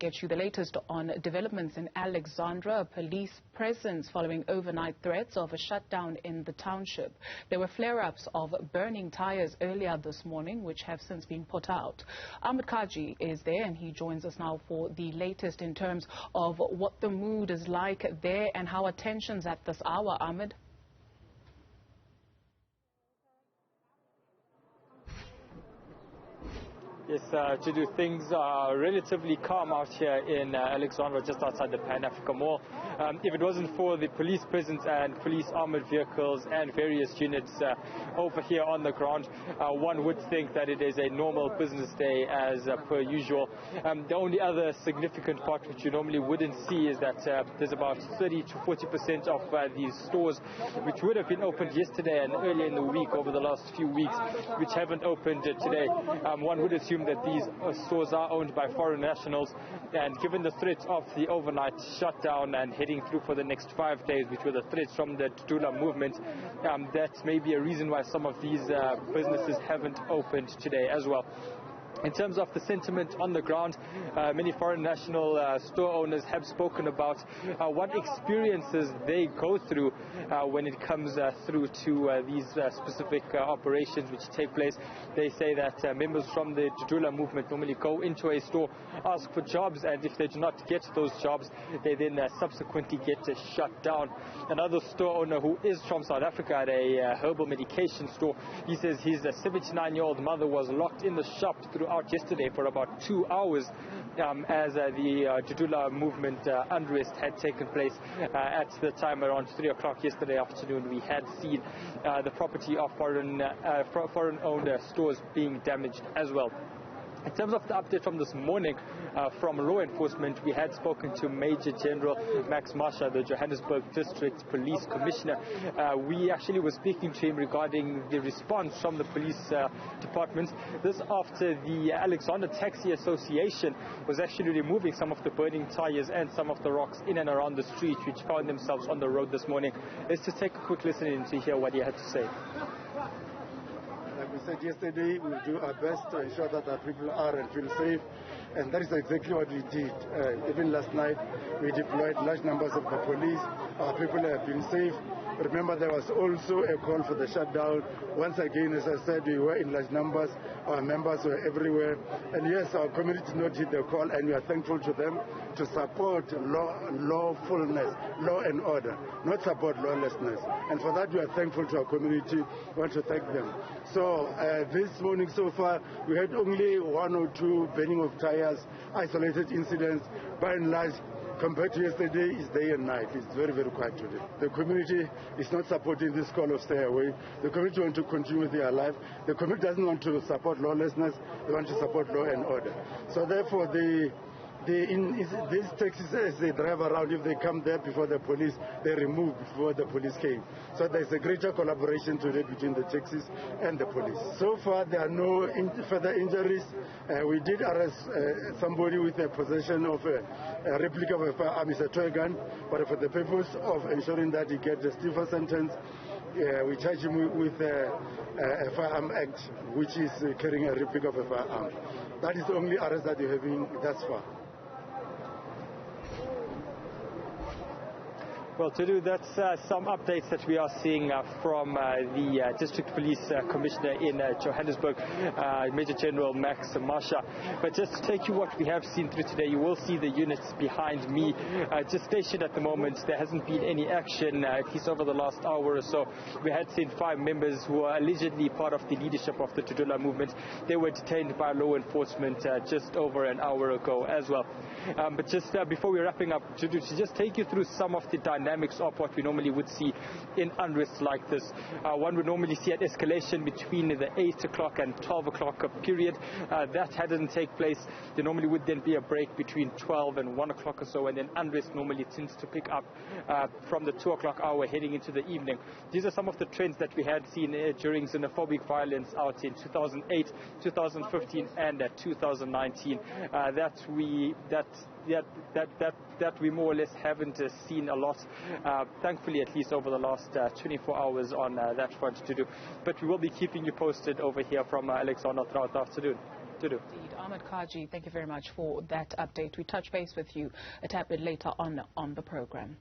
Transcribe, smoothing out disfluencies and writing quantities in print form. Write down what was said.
Get you the latest on developments in Alexandra. Police presence following overnight threats of a shutdown in the township. There were flare-ups of burning tyres earlier this morning, which have since been put out. Ahmed Kajee is there, and he joins us now for the latest in terms of what the mood is like there and how are tensions at this hour. Ahmed? Yes, things are relatively calm out here in Alexandra, just outside the Pan-Africa Mall. If it wasn't for the police presence and police armored vehicles and various units over here on the ground, one would think that it is a normal business day as per usual. The only other significant part which you normally wouldn't see is that there's about 30 to 40% of these stores which would have been opened yesterday and earlier in the week over the last few weeks, which haven't opened today. One would assume that these stores are owned by foreign nationals, and given the threat of the overnight shutdown and heading through for the next 5 days, which were the threats from the Dudula movement, that may be a reason why some of these businesses haven't opened today as well. In terms of the sentiment on the ground, many foreign national store owners have spoken about what experiences they go through when it comes through to these specific operations which take place. They say that members from the Dudula movement normally go into a store, ask for jobs, and if they do not get those jobs, they then subsequently get shut down. Another store owner who is from South Africa at a herbal medication store, he says his 79-year-old mother was locked in the shop throughout yesterday for about 2 hours as the Dudula movement unrest had taken place. At the time around 3 o'clock yesterday afternoon, we had seen the property of foreign-owned stores being damaged as well. In terms of the update from this morning from law enforcement, we had spoken to Major General Max Masha, the Johannesburg District Police Commissioner. We actually were speaking to him regarding the response from the police department. This after the Alexandra Taxi Association was actually removing some of the burning tyres and some of the rocks in and around the street which found themselves on the road this morning. Let's just take a quick listen in to hear what he had to say. Like we said yesterday, we'll do our best to ensure that our people are and feel safe, and that is exactly what we did. Even last night, we deployed large numbers of the police. Our people have been safe. Remember, there was also a call for the shutdown. Once again, as I said, we were in large numbers. Our members were everywhere. And yes, our community did not heed the call, and we are thankful to them to support lawfulness, law and order, not support lawlessness. And for that, we are thankful to our community. We want to thank them. So this morning so far, we had only 1 or 2 burning of tyres, isolated incidents. By and large, compared to yesterday, it's day and night. It's very, very quiet today. The community is not supporting this call of stay away. The community wants to continue with their life. The community doesn't want to support lawlessness. They want to support law and order. So therefore, these taxis, as they drive around, if they come there before the police, they remove before the police came. So there's a greater collaboration today between the taxis and the police. So far, there are no further injuries. We did arrest somebody with a possession of a replica of a firearm, it's a toy gun, but for the purpose of ensuring that he gets a stiffer sentence, we charge him with a firearm act, which is carrying a replica of a firearm. That is the only arrest that we're having thus far. Well, that's some updates that we are seeing from the District Police Commissioner in Johannesburg, Major General Max Masha. But just to take you what we have seen through today, you will see the units behind me just stationed at the moment. There hasn't been any action, at least over the last hour or so. We had seen 5 members who are allegedly part of the leadership of the Dudula movement. They were detained by law enforcement just over an hour ago as well. But just before we're wrapping up, to just take you through some of the dynamics of what we normally would see in unrest like this. One would normally see an escalation between the 8 o'clock and 12 o'clock period. That hadn't take place. There normally would then be a break between 12 and 1 o'clock or so, and then unrest normally tends to pick up from the 2 o'clock hour heading into the evening. These are some of the trends that we had seen during xenophobic violence out in 2008, 2015 and 2019 that we more or less haven't seen a lot, thankfully, at least over the last 24 hours on that front to do. But we will be keeping you posted over here from Alexandra throughout the afternoon. to do. Indeed. Ahmed, Kajee, thank you very much for that update. We touch base with you a tad bit later on the program.